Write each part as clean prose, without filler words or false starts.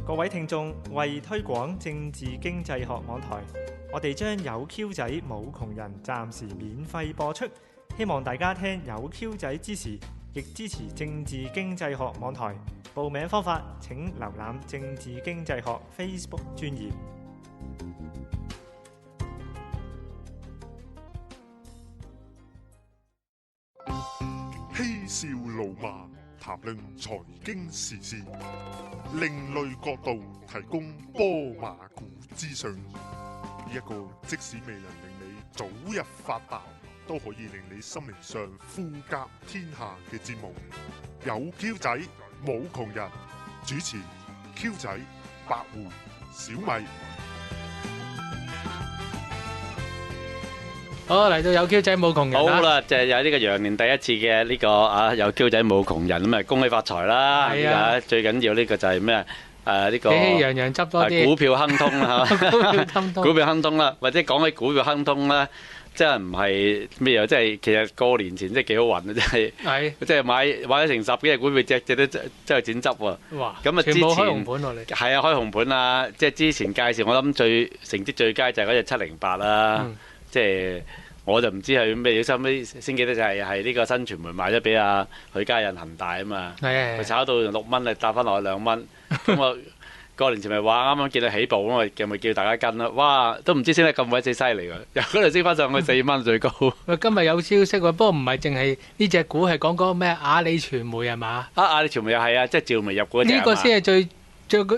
各位聽眾，為推廣政治經濟學網台，我哋將有 Q 仔冇窮人暫時免費播出，希望大家聽有 Q 仔之時，亦支持政治經濟學網台。報名方法請瀏覽政治經濟學 Facebook 專頁。嬉笑怒罵，談論財經時事，另類角度提供波馬股資訊，一個即使未能令你早日發達，都可以令你心靈上富甲天下嘅節目。有 Q 仔，冇窮人，主持 Q 仔、白狐、小米。好，嚟到有 Q 仔冇窮人啦。好啦，就係有呢個羊年第一次嘅呢個有 Q 仔冇窮人咁啊，恭喜發財啦！係啊，最緊要呢個就係咩呢個喜氣洋洋執多啲股票亨通啦，係股嘛？票亨通股票亨通啦，或者講起股票亨通咧，即係唔係咩啊？即係其實過年前真係幾好運啊！真係，係即係買咗成10幾隻股票，隻都真係剪執喎。哇！咁啊，之全部開紅前盤喎你。係啊，開紅盤啦！即係之前介紹，我諗成績最佳就係嗰隻708啦，即係。我就唔知係咩，收尾先記得就係呢個新傳媒賣咗俾阿許家印恒大啊嘛，佢炒到6蚊啊，搭翻落去2蚊。咁我過年前咪話啱啱見到起步啊嘛，咪叫大家跟啦。哇，都唔知升得咁鬼死犀利㗎，由嗰度升翻上去4蚊最高。今日有消息喎，不過唔係淨係呢隻股，係講嗰個咩阿里傳媒係嘛？阿里傳媒又係啊，即係趙薇入嗰隻。呢個先係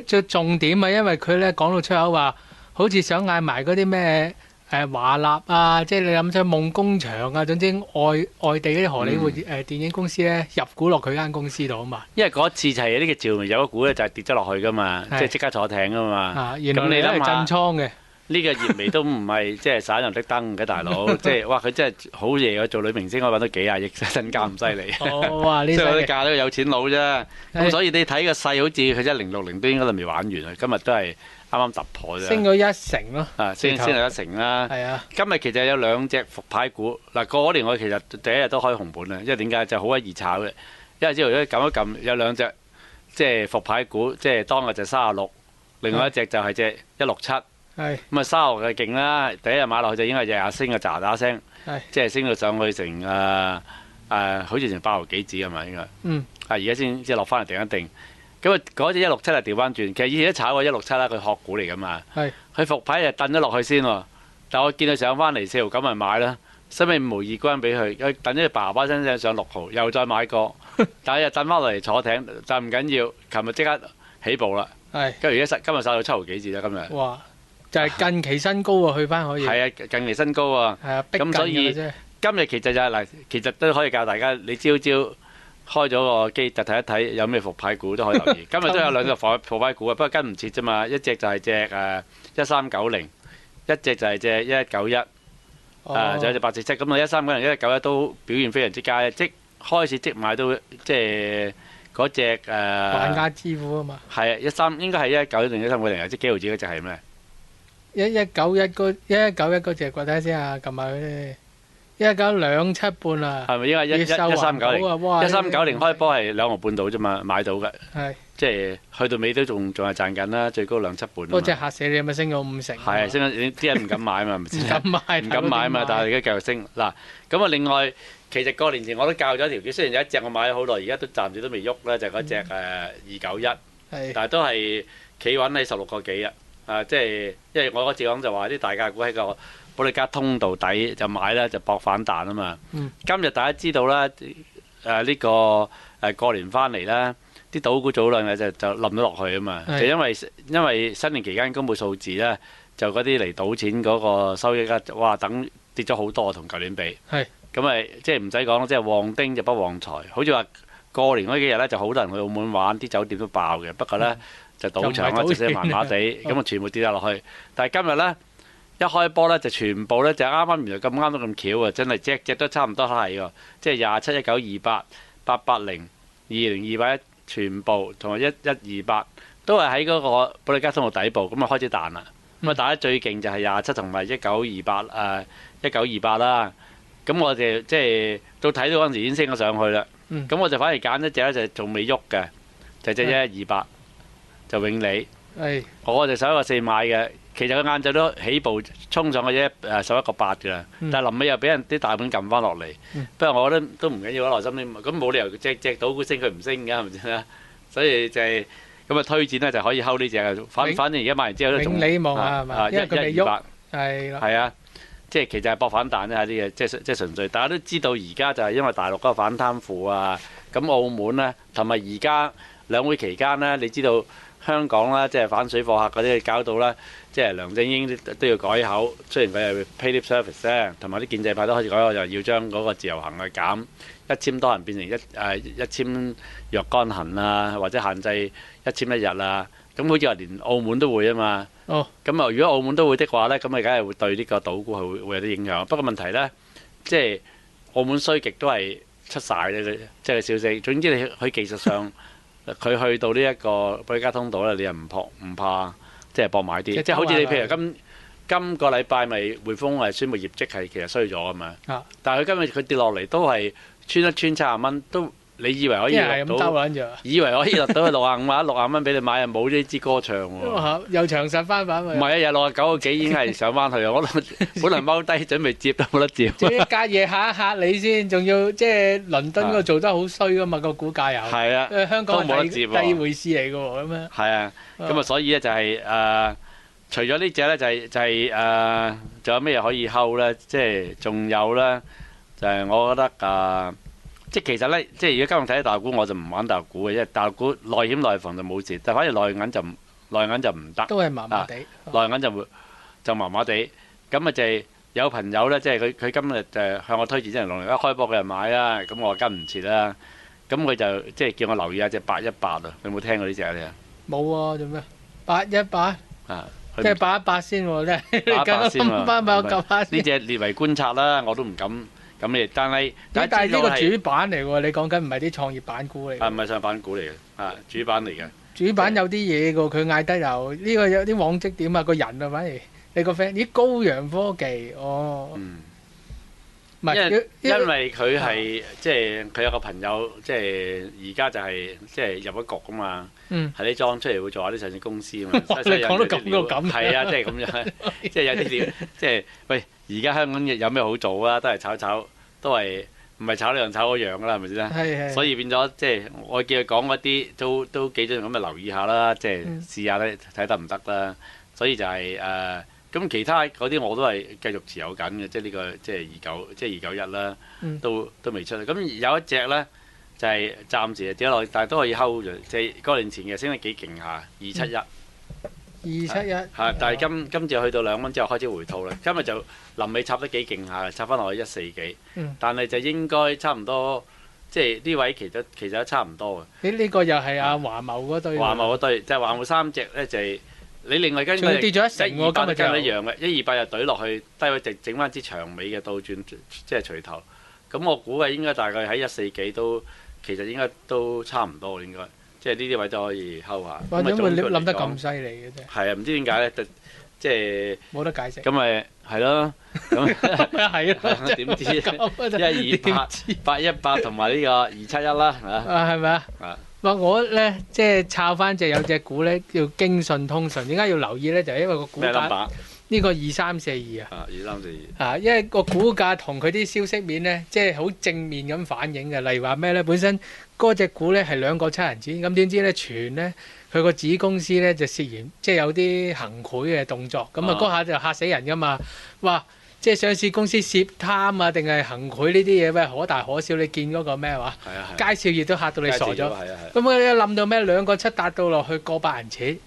最重點啊，因為佢咧講到出口話，好似想嗌埋嗰啲咩。華納啊，即係你諗出夢工場啊，總之外地嗰啲荷里活電影公司咧入股落佢間公司度啊嘛。因為嗰次就係呢個趙薇有個股咧，就係跌咗落去噶嘛，即係即刻坐艇噶嘛。原來你係震倉嘅。呢個葉薇都唔係即係散人的燈嘅大佬，即係哇佢真係好嘢啊！做女明星可以揾到幾廿億身家咁犀利。哇！呢即係我哋嫁到個有錢佬啫。咁所以你睇個勢好似佢1060都應該都未玩完啊！今日都係。啱啱突破啫，升咗1成咯。升咗1成啦。係啊，今日其實有2隻復牌股。嗱，過年我其實第一日都開紅盤啦，因為點解就好鬼易炒嘅。因為之後一撳一撳有2隻即係復牌股，即係當日就36，另外一隻就係隻167。係。咁啊，36就勁啦，第一日買落去就應該日日升嘅喳喳聲。係。即係升到上去成好似成8毫幾紙係咪應該？而家先落翻嚟定一定。咁啊，嗰隻167係調翻轉，其實以前都炒過167啦，佢殼股嚟噶嘛。係。佢復牌就燉咗落去先喎，但我見佢上翻嚟4毫9咪買啦，收尾5毫2關俾佢，佢燉咗佢爸爸聲聲上6毫，又再買過，但係又燉翻落嚟坐艇，但唔緊要，琴日即刻起步啦。係。跟住今日殺到7毫幾字啦，今日。哇！就係近期新高啊，去翻可以。係啊，近期新高啊。係啊，逼近嘅啫。咁所以今日其實就係嗱，其實都可以教大家，你朝開咗個機就睇一睇有咩復牌股都可以留意。今日都有2隻復牌股啊，不過跟唔切啫嘛。一隻就係隻1390，一隻就係隻1191，仲有隻847。咁啊1390、1191都表現非常之佳，即開始即買到即係嗰隻萬家之父啊嘛。係啊，13應該係1191定1390啊，即幾毫子嗰隻係咩？1191嗰隻，我睇下先啊，撳下佢。192.7半啊！係咪應該1390？1390開波係2毫半到啫嘛，買到嘅。係。即係去到尾都仲係賺緊啦，最高2.7半。嗰隻嚇死你，咪升咗5成。係啊，升咗啲人唔敢買啊嘛，唔敢買啊嘛，但係而家繼續升嗱。咁啊，另外其實過年前我都教咗條橋，雖然有一隻我買咗好耐，而家都暫時都未喐咧，就係嗰隻291。係。但係都係企穩喺16個幾啊！即係因為我嗰次講就話啲大價股喺個保利加通道底就買啦，就搏反彈啊嘛。今日大家知道啦，呢個過年翻嚟啦，啲賭股早兩日就冧咗落去啊嘛。就因為新年期間公佈數字咧，就嗰啲嚟賭錢嗰個收益咧，哇等跌咗好多，同舊年比。係。咁咪即係唔使講，即係旺丁就不旺財。好似話過年嗰幾日咧，就好多人去澳門玩，啲酒店都爆嘅。不過咧就賭場咧，就麻麻地，咁啊全部跌晒落去。但係今日咧。一開波咧就全部咧就啱啱原來咁啱都咁巧啊！真係隻都差唔多係喎，即係27、19、28、880、20、281全部同埋1128都係喺嗰個保利加通道底部，咁啊開始彈啦。咁啊打得最勁就係27同埋1928啦。咁我哋即係到睇到嗰陣時已經升咗上去啦。咁我就反而揀一隻咧就仲未喐嘅，就隻1128就永利。我就11.4買嘅。其實佢晏晝都起步衝上去啫，11.8㗎啦。但係臨尾又俾人啲大盤撳翻落嚟。不過我覺得都唔緊要啦，耐心啲。咁冇理由隻賭股升佢唔升㗎，係咪先啦？所以就係咁啊，推薦咧就可以睺呢隻嘅。反正而家買完之後都仲永利望下係嘛？因為佢未喐。係啊，即係其實係搏反彈啫，啲嘢即係純粹。大家都知道而家就係因為大陸嗰個反貪腐啊，咁澳門咧同埋而家兩會期間咧，你知道。香港啦，即係反水貨客嗰啲搞到啦，即係梁振英都要改口。雖然佢係 pay lip service 咧，同埋啲建制派都開始改口，就要將嗰個自由行去減1000多人變成1000若干行啊，或者限制1000一日啊。咁好似話連澳門都會啊嘛。咁啊，如果澳門都會的話咧，咁啊，梗係會對呢個賭股係會有啲影響。不過問題咧，即係澳門衰極都係出晒嘅，即係消息。總之你佢技術上。佢去到呢一個保加通道咧，你又唔怕，即係搏買啲，即係好似你譬如今個禮拜咪匯豐係宣布業績係其實衰咗㗎嘛，但係佢今日佢跌落嚟都係穿70蚊，都你以為可以落到，以為可以落到去65蚊，60蚊俾你買，又冇呢支歌唱喎，又長實翻版咪？唔係啊，又69個幾已經係上翻去啊！我本來踎低準備接都冇得接。即係一家嘢嚇一嚇你先，仲要即係倫敦嗰度做得好衰噶嘛，個股價又係啊，香港都冇得接喎，第二回事嚟㗎喎咁樣。係啊，咁啊所以咧就係除咗呢隻咧就係仲有咩可以睺咧？即係仲有咧，就係我覺得即係其實咧，即係如果今日睇大陸股，我就唔玩大陸股嘅，因為大陸股內險內房就冇事，但反而內銀就唔得。都係麻麻地。內銀就麻麻地，咁啊就係有朋友咧，即係佢今日就向我推薦，即係農曆一開波佢就買啦，咁我跟唔切啦，咁佢就即係叫我留意下隻818啊，你有冇聽過呢隻啊？你冇啊，做咩？818即係818先喎，真係。818先喎。呢隻列為觀察啦，我都唔敢。咁你，但係呢個主板嚟喎，你講緊唔係啲創業板股嚟？唔係上板股嚟嘅，主板嚟嘅。主板有啲嘢㗎，佢嗌得有呢個有啲往績點啊，個人啊反而你個 friend 咦高陽科技哦。唔係，因為佢係即係佢有個朋友，即係而家就係即係入咗局㗎嘛。係啲裝出嚟會做下啲上市公司啊嘛。你講到咁個咁。係啊，即係咁樣，即係有啲料，即係喂。而家香港有咩好做啊？都係炒，都係唔係炒呢樣炒嗰樣㗎啦，係咪先？係。所以變咗即係我叫佢講嗰啲都幾準咁，咪留意下啦，即係試下咧睇得唔得啦。所以就係咁其他嗰啲我都係繼續持有緊嘅，即係呢個即係291啦，都未出。咁有一隻咧就係暫時跌落去，但係都可以 hold 住，即係嗰年前嘅升得幾勁下，271。271但係今次去到2蚊之後開始回吐啦。今日就臨尾插得幾勁下，插翻落去140幾。但係就應該差唔多，即係呢位其實都差唔多嘅。呢個又係阿華懋嗰堆。華懋嗰堆，就係華懋3隻咧，就係你另外跟住跌咗1成喎，今日跟一樣嘅128就懟落去低位，整翻支長尾嘅倒轉，即係錘頭。咁我估計應該大概喺140幾都，其實應該都差唔多應該。即係呢啲位都可以睺下。或者會諗得咁犀利嘅啫。係啊，唔知點解咧？即係冇得解釋。咁咪係咯。咁係咯。點知128同埋呢個271啦嚇。係咪啊？我咧即係抄翻有隻股咧叫京信通訊，點解要留意咧？就係因為個股價呢個2342啊。2342。因為個股價同佢啲消息面咧，即係好正面咁反映嘅。例如話咩咧？本身嗰隻股咧係2個7人錢，咁點知咧傳咧佢個子公司咧就涉嫌即係有啲行賄嘅動作，咁啊嗰下就嚇死人噶嘛！哇！即係上市公司涉貪啊，定係行賄呢啲嘢咩？可大可小，你見嗰個咩話？佳兆業都嚇到你傻咗。咁佢一冧到咩2個7達到落去過百人錢，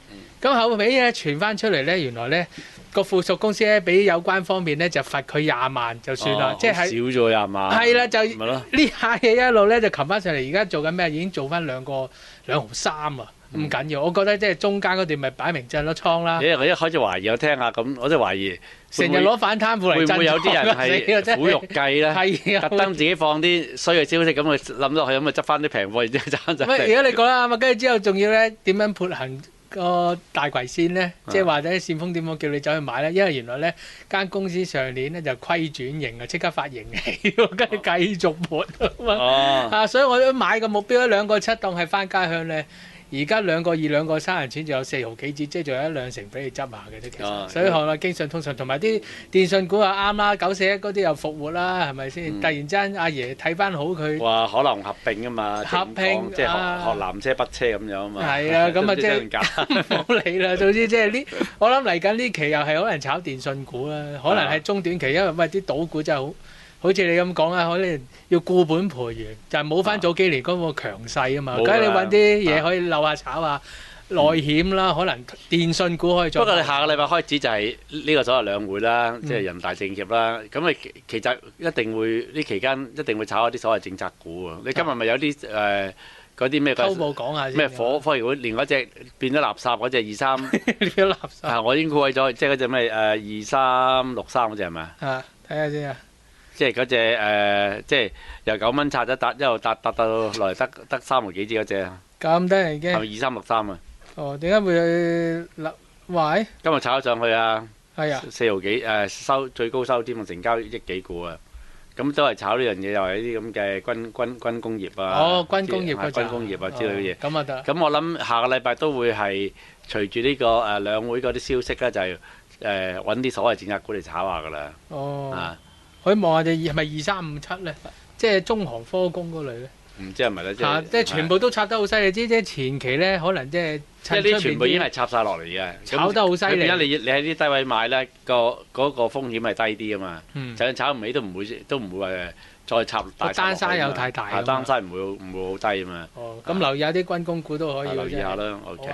咁後尾咧傳翻出嚟咧，原來咧個附屬公司咧俾有關方面咧就罰佢20萬就算啦，即係少咗20萬。係啦，就呢下嘢一路咧就擒翻上嚟，而家做緊咩？已經做翻2毫3啊！唔緊要，我覺得即係中間嗰段咪擺明震咗倉啦。我一開始懷疑，我聽下咁，我真係懷疑成日攞反貪腐嚟震倉。會唔會有啲人係苦肉計咧？係特登自己放啲衰嘅消息，咁佢諗落去，咁咪執翻啲平貨，然之後賺就。而家你講啦，咁啊，跟住之後仲要咧點樣潑行個大葵線咧？即係或者線風點樣叫你走去買咧？因為原來咧間公司上年咧就虧轉型啊，即刻發盈喜，跟住繼續潑啊嘛。所以我都買個目標2個7當係翻家鄉咧。而家2個2、2個3人錢就有4毫幾紙，即係仲有1、2成俾你執下嘅啫。其實，所以學啊經常通常同埋啲電信股啊啱啦，941嗰啲又復活啦，係咪先？突然之間阿爺睇翻好佢。話可能合併啊嘛，合併即係學南車北車咁樣啊嘛。係啊，咁啊即係唔好理啦。總之即係呢，我諗嚟緊呢期又係可能炒電信股啦，可能係中短期，因為喂啲賭股真係好似你咁講啊，可能要固本培元，就係冇翻早幾年嗰個強勢啊嘛。梗係你揾啲嘢可以漏下炒下內險啦，可能電信股可以做。不過你下個禮拜開始就係呢個所謂兩會啦，即係人大政協啦。咁你其實一定會呢期間一定會炒一啲所謂政策股啊。你今日咪有啲嗰啲咩？初步講下先。咩科技股連嗰隻變咗垃圾嗰隻23，變咗垃圾。我已經估位咗，即係嗰隻咩2363嗰隻係咪啊？睇下先啊。即係嗰隻即係由9蚊拆咗一路搭到落嚟得3毫幾紙嗰隻。咁得人驚。係咪2363啊？哦，點解會喂？今日炒咗上去啊！係啊，4毫幾收最高收添啊，成交1億幾股啊！咁都係炒呢樣嘢，又係啲咁嘅軍工業啊。哦，軍工業軍工業啊之類嘅嘢。咁啊得。咁我諗下個禮拜都會係隨住呢個兩會嗰啲消息咧，就係揾啲所謂政策股嚟炒下㗎啦。哦。可以望下隻係咪2357咧？即係中航科工嗰類咧。唔知係咪咧？即係全部都插得好犀利，即係前期咧，可能即係啲全部已經係插晒落嚟嘅，炒得好犀利。變咗你喺啲低位買咧，嗰個風險係低啲啊嘛。就算炒唔起都唔會話再插大。單沙又太大。單沙唔會好低啊嘛。哦，咁留意下啲軍工股都可以。留意下啦，OK。